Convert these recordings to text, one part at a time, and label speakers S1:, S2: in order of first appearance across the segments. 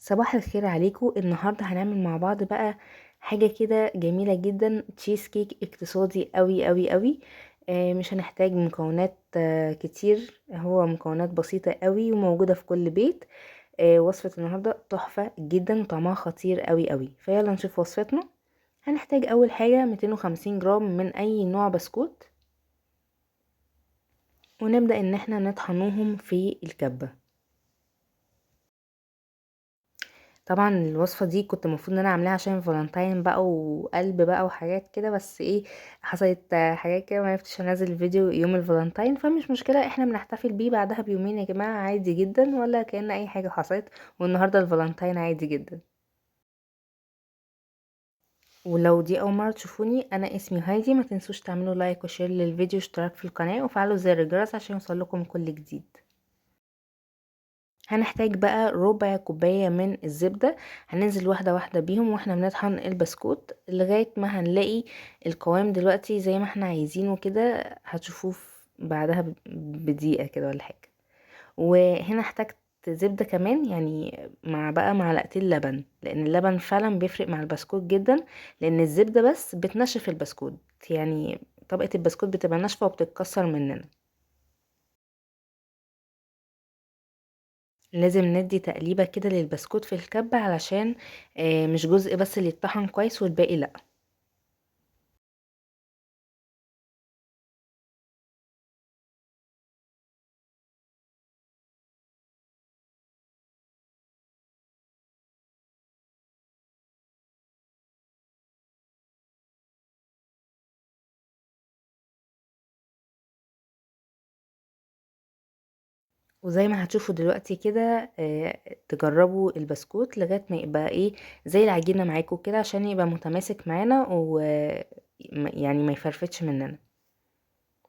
S1: صباح الخير عليكم. النهارده هنعمل مع بعض بقى حاجه كده جميله جدا، تشيز كيك اقتصادي قوي قوي قوي. مش هنحتاج مكونات كتير، هو مكونات بسيطه قوي وموجوده في كل بيت. وصفه النهارده تحفه جدا وطعمها خطير قوي قوي، فيلا نشوف وصفتنا. هنحتاج اول حاجه 250 جرام من اي نوع بسكوت، ونبدا ان احنا نطحنوهم في الكبه. طبعا الوصفة دي كنت المفروض ان انا اعملها عشان فالنتاين بقى وقلب بقى وحاجات كده، بس ايه، حصلت حاجات كده ما عرفتش انزل الفيديو يوم الفالنتاين، فمش مشكلة، احنا بنحتفل بيه بعدها بيومين يا جماعة، عادي جدا ولا كأن اي حاجة حصلت. والنهاردة الفالنتاين عادي جدا. ولو دي اول مرة تشوفوني، انا اسمي هايدي، ما تنسوش تعملوا لايك وشير للفيديو، اشتراك في القناة وفعلوا زر الجرس عشان يوصلكم كل جديد. هنحتاج بقى ربع كوباية من الزبدة. هننزل واحدة واحدة بيهم واحنا بنطحن البسكوت لغاية ما هنلاقي القوام دلوقتي زي ما احنا عايزينه كده، هتشوفوه بعدها بدقيقة كده ولا حاجة. وهنا احتاجت زبدة كمان، يعني مع بقى معلقتين لبن، لان اللبن فعلا بيفرق مع البسكوت جدا، لان الزبدة بس بتنشف البسكوت، يعني طبقة البسكوت بتبقى ناشفة وبتتكسر مننا. لازم ندي تقليبة كده للبسكوت في الكبة علشان مش جزء بس اللي يتطحن كويس والباقي لا. وزي ما هتشوفوا دلوقتي كده تجربوا البسكوت لغاية ما يبقى ايه، زي العجينة معاكم كده، عشان يبقى متماسك معانا و يعني ما يفرفتش مننا.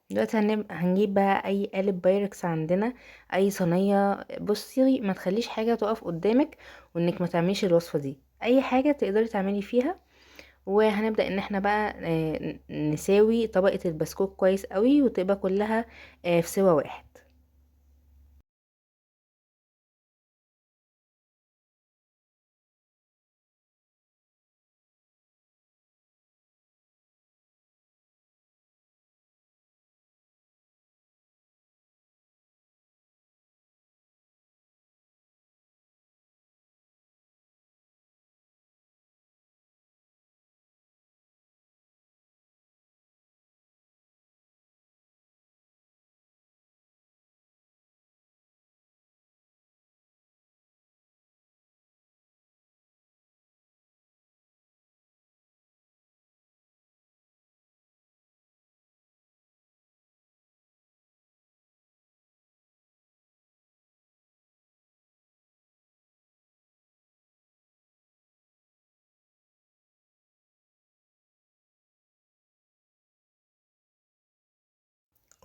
S1: دلوقتي هنجيب بقى اي قالب بايركس عندنا، اي صينية. بصي، ما تخليش حاجة تقف قدامك وانك ما تعمليش الوصفة دي، اي حاجة تقدري تعملي فيها. وهنبدأ ان احنا بقى نساوي طبقة البسكوت كويس قوي وتبقى كلها في سوا واحد.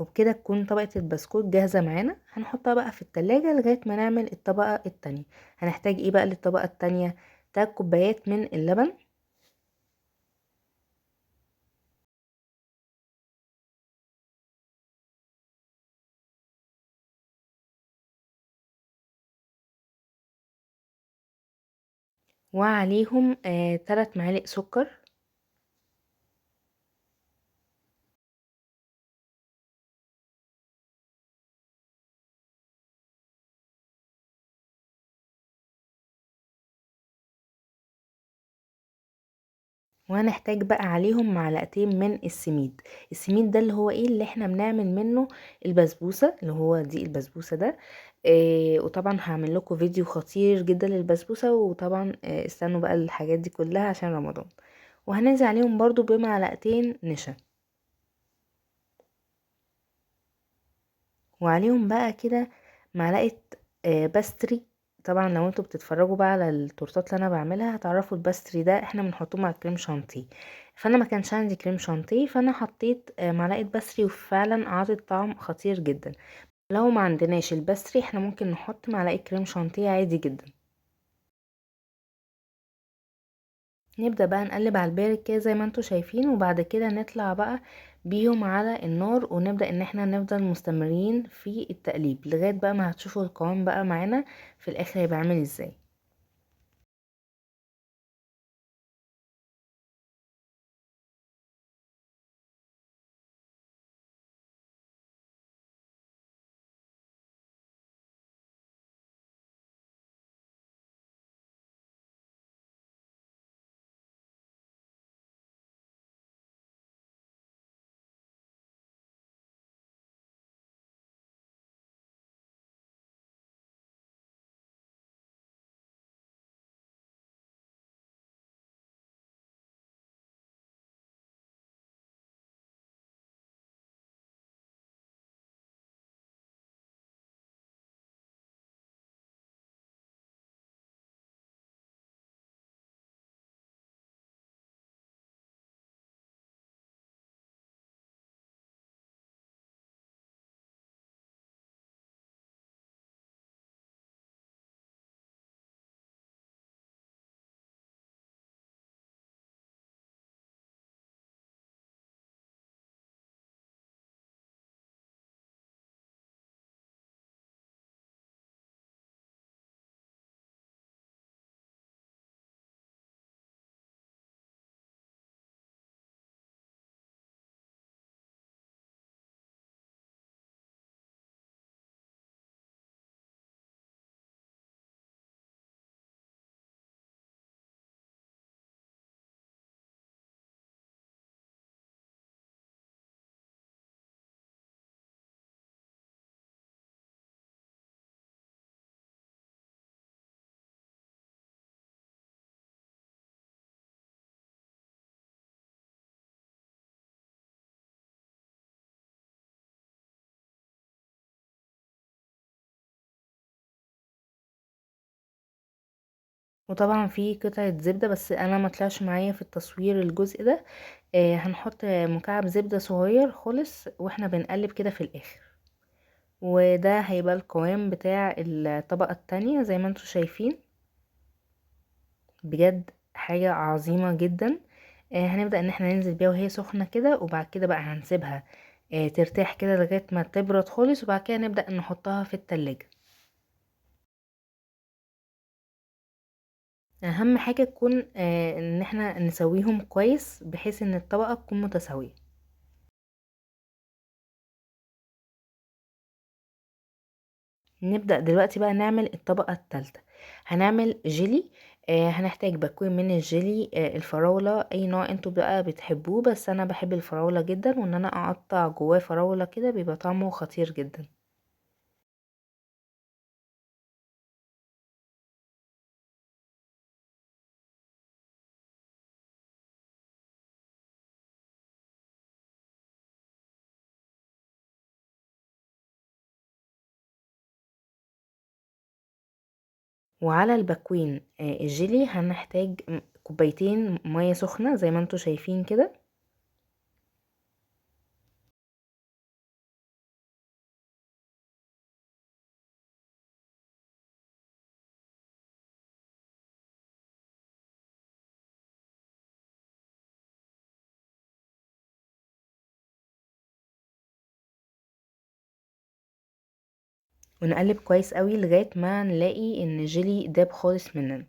S1: وبكده تكون طبقة البسكوت جاهزة معانا، هنحطها بقى في التلاجة لغاية ما نعمل الطبقة التانية. هنحتاج ايه بقى للطبقة التانية؟ 3 كوبايات من اللبن، وعليهم 3 معالق سكر، وهنحتاج بقى عليهم معلقتين من السميد. السميد ده اللي هو ايه، اللي احنا بنعمل منه البسبوسة، اللي هو دي البسبوسة ده. وطبعا هعمل لكم فيديو خطير جدا للبسبوسة، وطبعا استنوا بقى الحاجات دي كلها عشان رمضان. وهننزل عليهم برضو بمعلقتين نشا، وعليهم بقى كده معلقة باستري. طبعا لو انتوا بتتفرجوا بقى على التورتات اللي انا بعملها هتعرفوا الباستري ده احنا بنحطه مع الكريم شانتيه. فانا ما كانش عندي كريم شانتيه، فانا حطيت معلقة باستري، وفعلا اعطت طعم خطير جدا. لو ما عندناش الباستري احنا ممكن نحط معلقة كريم شانتيه عادي جدا. نبدأ بقى نقلب على البارد كده زي ما انتوا شايفين، وبعد كده نطلع بقى بيهم على النار، ونبدأ ان احنا نفضل مستمرين في التقليب لغاية بقى ما هتشوفوا القوام بقى معانا في الاخر هيبقى عامل ازاي. وطبعا في قطعة زبدة، بس انا ما طلعش معايا في التصوير الجزء ده. هنحط مكعب زبدة صغير خالص واحنا بنقلب كده في الاخر. وده هيبقى القوام بتاع الطبقة التانية زي ما انتوا شايفين. بجد حاجة عظيمة جدا. هنبدأ ان احنا ننزل بيها وهي سخنة كده، وبعد كده بقى هنسيبها ترتاح كده لغاية ما تبرد خالص، وبعد كده نبدأ نحطها في التلاجة. اهم حاجة تكون ان احنا نسويهم كويس بحيث ان الطبقة تكون متساوية. نبدأ دلوقتي بقى نعمل الطبقة التالتة. هنعمل جيلي. هنحتاج باكوين من الجيلي الفراولة، اي نوع انتوا بقى بتحبوه، بس انا بحب الفراولة جدا، وان انا اقطع جواه فراولة كده بيبقى طعمه خطير جدا. وعلى الباكوين الجيلي هنحتاج كوبايتين مية سخنة زي ما انتوا شايفين كده. ونقلب كويس قوي لغاية ما نلاقي ان الجيلي داب خالص مننا.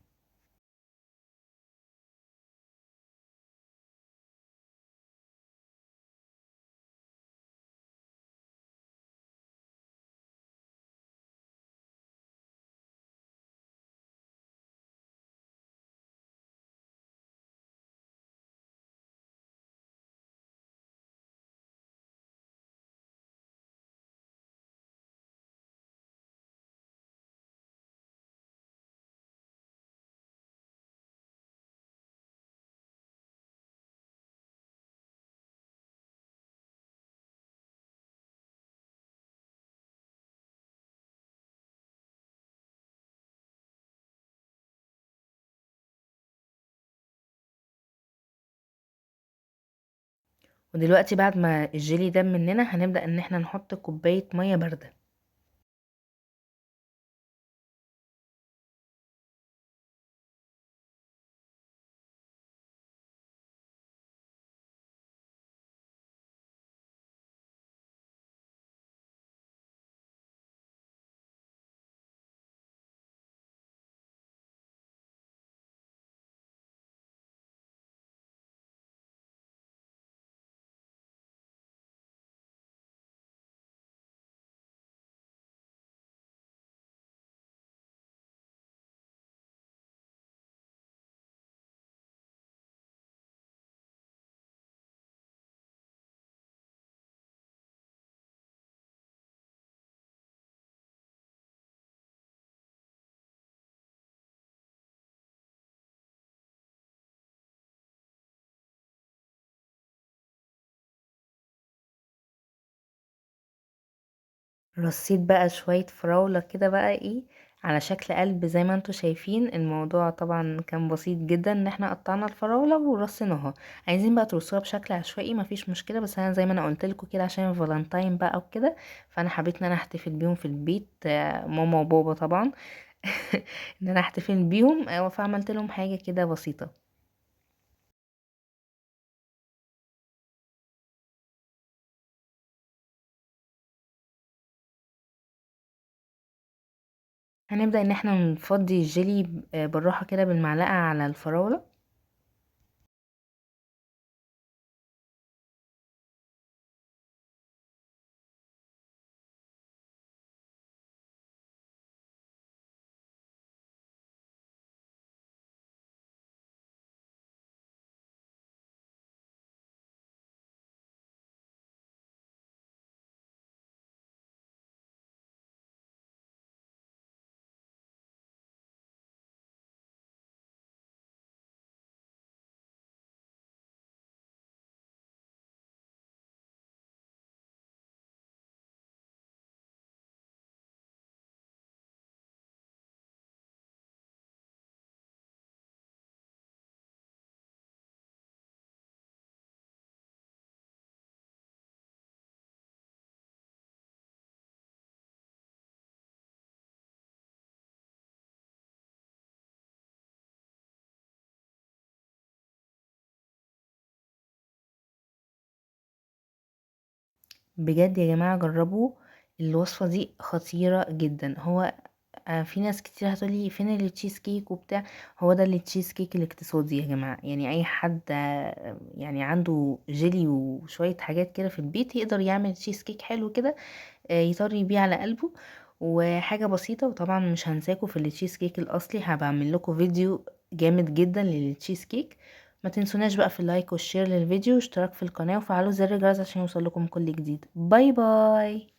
S1: ودلوقتي بعد ما الجيلي داب مننا هنبدأ ان احنا نحط كوباية مية باردة. رصيت بقى شوية فراولة كده بقى ايه على شكل قلب زي ما انتوا شايفين. الموضوع طبعا كان بسيط جدا، ان احنا قطعنا الفراولة ورصيناها. عايزين بقى ترصوها بشكل عشوائي مفيش مشكلة، بس انا زي ما انا قلت لكم كده عشان الفالنتاين بقى وكده، فانا حبيت ان انا احتفل بيهم في البيت، ماما وبابا طبعا. ان انا احتفل بيهم، فعملت لهم حاجة كده بسيطة. هنبدأ ان احنا نفضي الجيلي بالراحة كده بالمعلقة على الفراولة. بجد يا جماعة جربوا الوصفة دي، خطيرة جدا. هو في ناس كتير هتقولي فين التشيز كيك وبتاع، هو ده التشيز كيك الاقتصادي يا جماعة. يعني اي حد يعني عنده جيلي وشوية حاجات كده في البيت يقدر يعمل تشيز كيك حلو كده، يطري بيه على قلبه. وحاجة بسيطة. وطبعا مش هنساكم في التشيز كيك الاصلي، هبقى اعمل لكم فيديو جامد جدا للتشيز كيك. ما تنسوناش بقى في اللايك والشير للفيديو واشتراك في القناة وفعلوا زر الجرس عشان يوصل لكم كل جديد. باي باي.